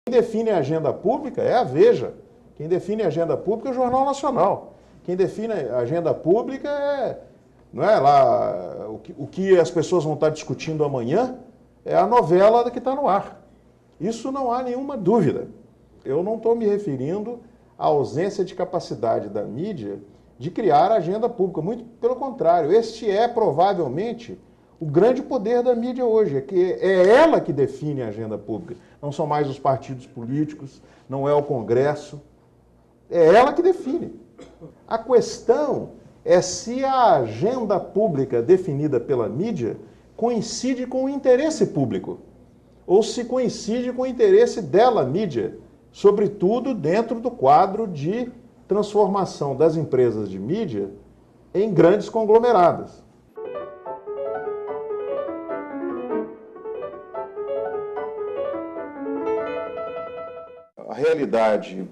Quem define a agenda pública é a Veja. Quem define a agenda pública é o Jornal Nacional. Quem define a agenda pública não é lá o que as pessoas vão estar discutindo amanhã, é a novela que está no ar. Isso não há nenhuma dúvida. Eu não estou me referindo à ausência de capacidade da mídia de criar a agenda pública. Muito pelo contrário, este é provavelmente o grande poder da mídia hoje, é que é ela que define a agenda pública. Não são mais os partidos políticos, não é o Congresso, é ela que define. A questão é se a agenda pública definida pela mídia coincide com o interesse público, ou se coincide com o interesse dela, mídia, sobretudo dentro do quadro de transformação das empresas de mídia em grandes conglomerados. A realidade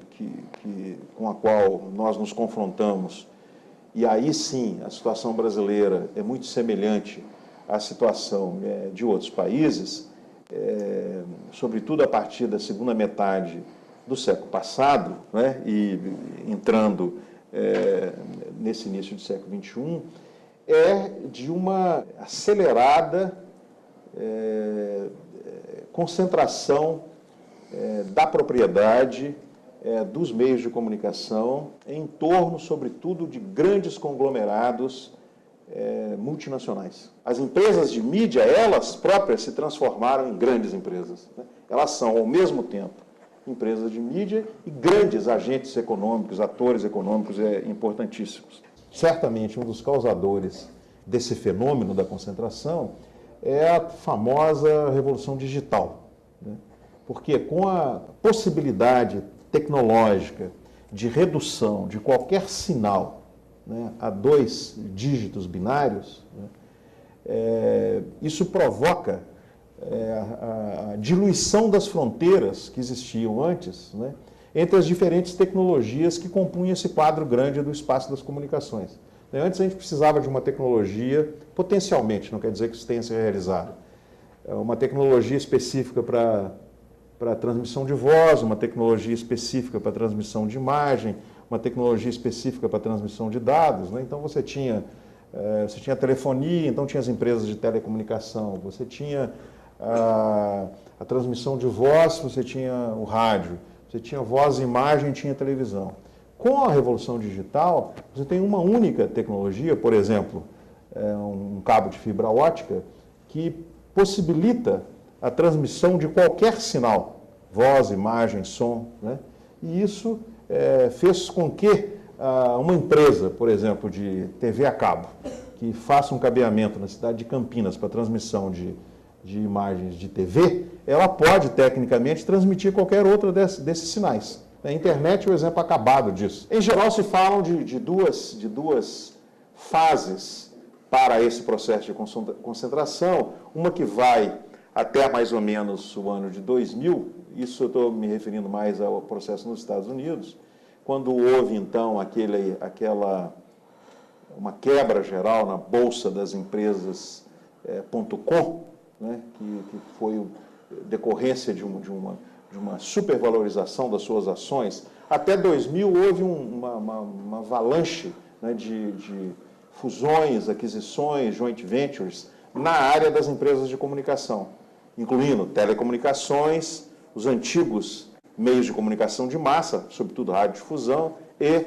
com a qual nós nos confrontamos, e aí sim a situação brasileira é muito semelhante à situação de outros países, sobretudo a partir da segunda metade do século passado, né, e entrando nesse início do século XXI, é de uma acelerada concentração da propriedade dos meios de comunicação em torno, sobretudo, de grandes conglomerados multinacionais. As empresas de mídia, elas próprias se transformaram em grandes empresas, né? Elas são, ao mesmo tempo, empresas de mídia e grandes agentes econômicos, atores econômicos importantíssimos. Certamente, um dos causadores desse fenômeno da concentração é a famosa revolução digital, né? Porque com a possibilidade tecnológica de redução de qualquer sinal, né, a 2 dígitos binários, né, isso provoca a diluição das fronteiras que existiam antes, né, entre as diferentes tecnologias que compunham esse quadro grande do espaço das comunicações. Antes a gente precisava de uma tecnologia, potencialmente, não quer dizer que isso tenha se realizado, uma tecnologia específica para transmissão de voz, uma tecnologia específica para transmissão de imagem, uma tecnologia específica para transmissão de dados, né? Então você tinha telefonia, então tinha as empresas de telecomunicação, você tinha a transmissão de voz, você tinha o rádio, você tinha voz e imagem, tinha televisão. Com a revolução digital, você tem uma única tecnologia, por exemplo, um cabo de fibra ótica, que possibilita a transmissão de qualquer sinal, voz, imagem, som, né? E isso fez com que uma empresa, por exemplo, de TV a cabo, que faça um cabeamento na cidade de Campinas para transmissão de imagens de TV, ela pode, tecnicamente, transmitir qualquer outra desses sinais. A internet é o exemplo acabado disso. Em geral, se falam de duas fases para esse processo de concentração, uma que vai até mais ou menos o ano de 2000, isso eu estou me referindo mais ao processo nos Estados Unidos, quando houve, então, uma quebra geral na Bolsa das Empresas .com, né, que foi decorrência de uma supervalorização das suas ações. Até 2000 houve uma avalanche, né, de fusões, aquisições, joint ventures na área das empresas de comunicação, incluindo telecomunicações, os antigos meios de comunicação de massa, sobretudo radiodifusão, e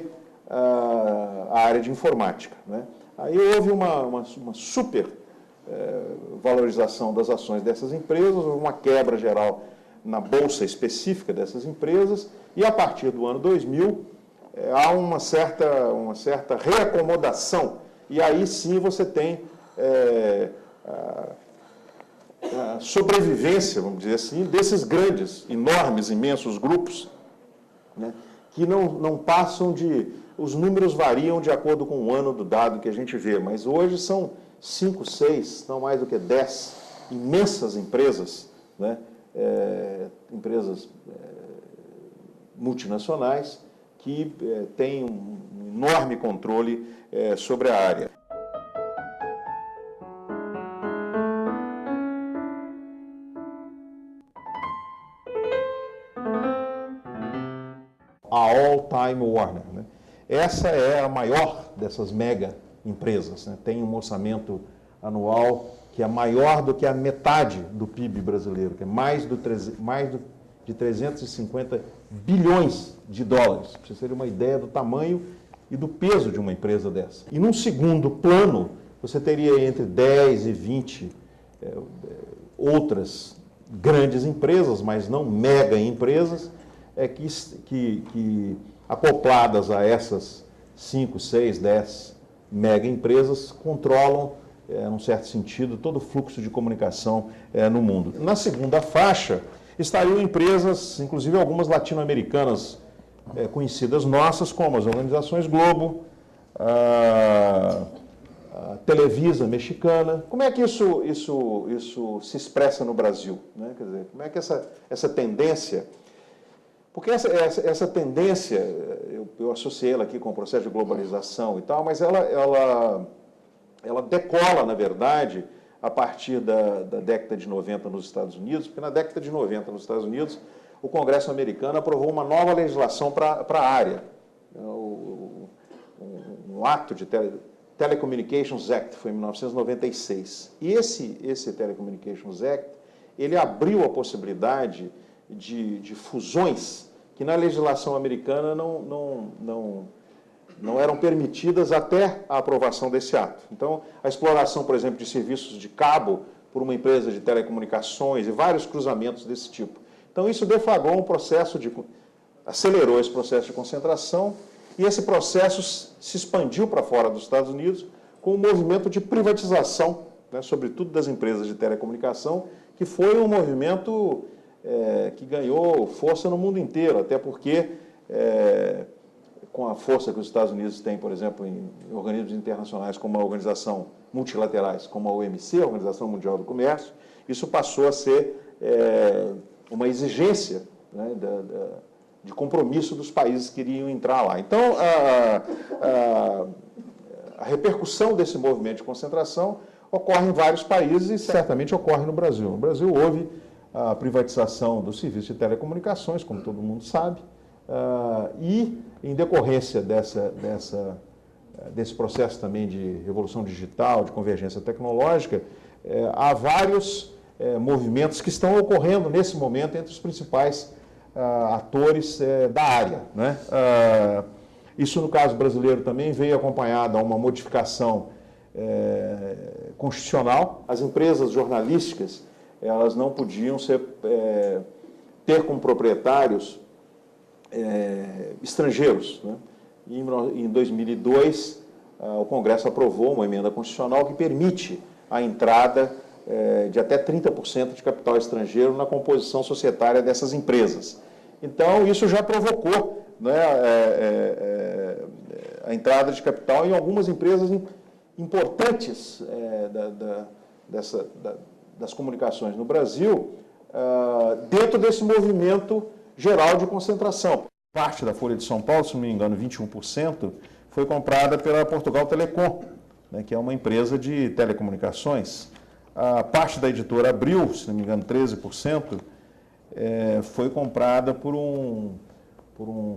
a área de informática, né? Aí houve uma super valorização das ações dessas empresas, uma quebra geral na bolsa específica dessas empresas, e a partir do ano 2000 há uma certa reacomodação, e aí sim você tem a sobrevivência, vamos dizer assim, desses grandes, enormes, imensos grupos, né, que não passam os números variam de acordo com o ano do dado que a gente vê, mas hoje são 5, 6, não mais do que 10 imensas empresas, né, empresas multinacionais que têm um enorme controle sobre a área. a All Time Warner, né? Essa é a maior dessas mega empresas, né? Tem um orçamento anual que é maior do que a metade do PIB brasileiro, que é mais de 350 bilhões de dólares, para vocês terem uma ideia do tamanho e do peso de uma empresa dessa. E num segundo plano, você teria entre 10 e 20 outras grandes empresas, mas não mega empresas, que acopladas a essas 5, 6, 10 mega empresas, controlam, num certo sentido, todo o fluxo de comunicação no mundo. Na segunda faixa, estariam empresas, inclusive algumas latino-americanas conhecidas nossas, como as organizações Globo, a Televisa mexicana. Como é que isso se expressa no Brasil, né? Quer dizer, como é que essa tendência... Porque essa tendência, eu associei ela aqui com o processo de globalização e tal, mas ela decola, na verdade, a partir da década de 90 nos Estados Unidos, porque na década de 90 nos Estados Unidos, o Congresso americano aprovou uma nova legislação para a área, um ato de Telecommunications Act, foi em 1996. E esse Telecommunications Act, ele abriu a possibilidade de fusões que na legislação americana não eram permitidas até a aprovação desse ato. Então, a exploração, por exemplo, de serviços de cabo por uma empresa de telecomunicações e vários cruzamentos desse tipo. Então, isso deflagrou um processo acelerou esse processo de concentração e esse processo se expandiu para fora dos Estados Unidos com um movimento de privatização, né, sobretudo das empresas de telecomunicação, que foi um movimento que ganhou força no mundo inteiro, até porque, com a força que os Estados Unidos têm, por exemplo, em organismos internacionais como a organização multilaterais, como a OMC, a Organização Mundial do Comércio, isso passou a ser uma exigência, né, de compromisso dos países que iriam entrar lá. Então, a repercussão desse movimento de concentração ocorre em vários países e certamente ocorre no Brasil. No Brasil houve a privatização do serviço de telecomunicações, como todo mundo sabe, e em decorrência desse processo também de revolução digital, de convergência tecnológica, há vários movimentos que estão ocorrendo nesse momento entre os principais atores da área, né? Isso, no caso brasileiro, também veio acompanhado a uma modificação constitucional. As empresas jornalísticas, elas não podiam ter como proprietários estrangeiros, né? E em 2002, o Congresso aprovou uma emenda constitucional que permite a entrada de até 30% de capital estrangeiro na composição societária dessas empresas. Então, isso já provocou, né, a entrada de capital em algumas empresas importantes das comunicações no Brasil, dentro desse movimento geral de concentração. Parte da Folha de São Paulo, se não me engano, 21%, foi comprada pela Portugal Telecom, né, que é uma empresa de telecomunicações. A parte da editora Abril, se não me engano, 13%, foi comprada por um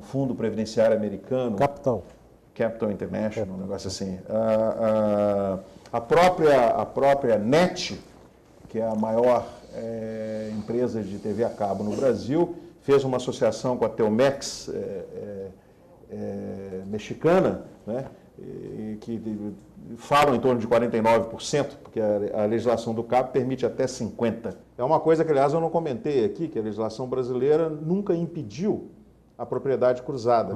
fundo previdenciário americano. Capital International, um negócio assim. A própria NET, que é a maior empresa de TV a cabo no Brasil, fez uma associação com a Telmex mexicana, né, que falam em torno de 49%, porque a legislação do cabo permite até 50%. É uma coisa que, aliás, eu não comentei aqui, que a legislação brasileira nunca impediu a propriedade cruzada.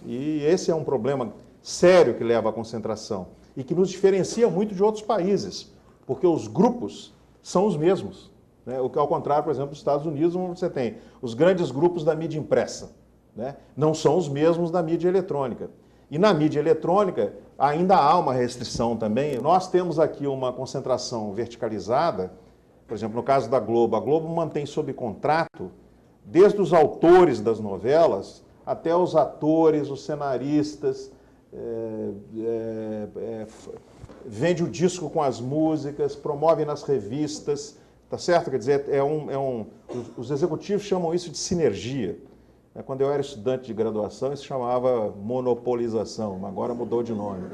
E esse é um problema sério que leva à concentração e que nos diferencia muito de outros países, porque os grupos são os mesmos, né? O que, ao contrário, por exemplo, dos Estados Unidos, onde você tem os grandes grupos da mídia impressa, né? Não são os mesmos da mídia eletrônica. E na mídia eletrônica ainda há uma restrição também. Nós temos aqui uma concentração verticalizada, por exemplo, no caso da Globo, a Globo mantém sob contrato, desde os autores das novelas até os atores, os cenaristas, vende o disco com as músicas, promove nas revistas, tá certo? Quer dizer, os executivos chamam isso de sinergia. Quando eu era estudante de graduação, isso chamava monopolização, agora mudou de nome.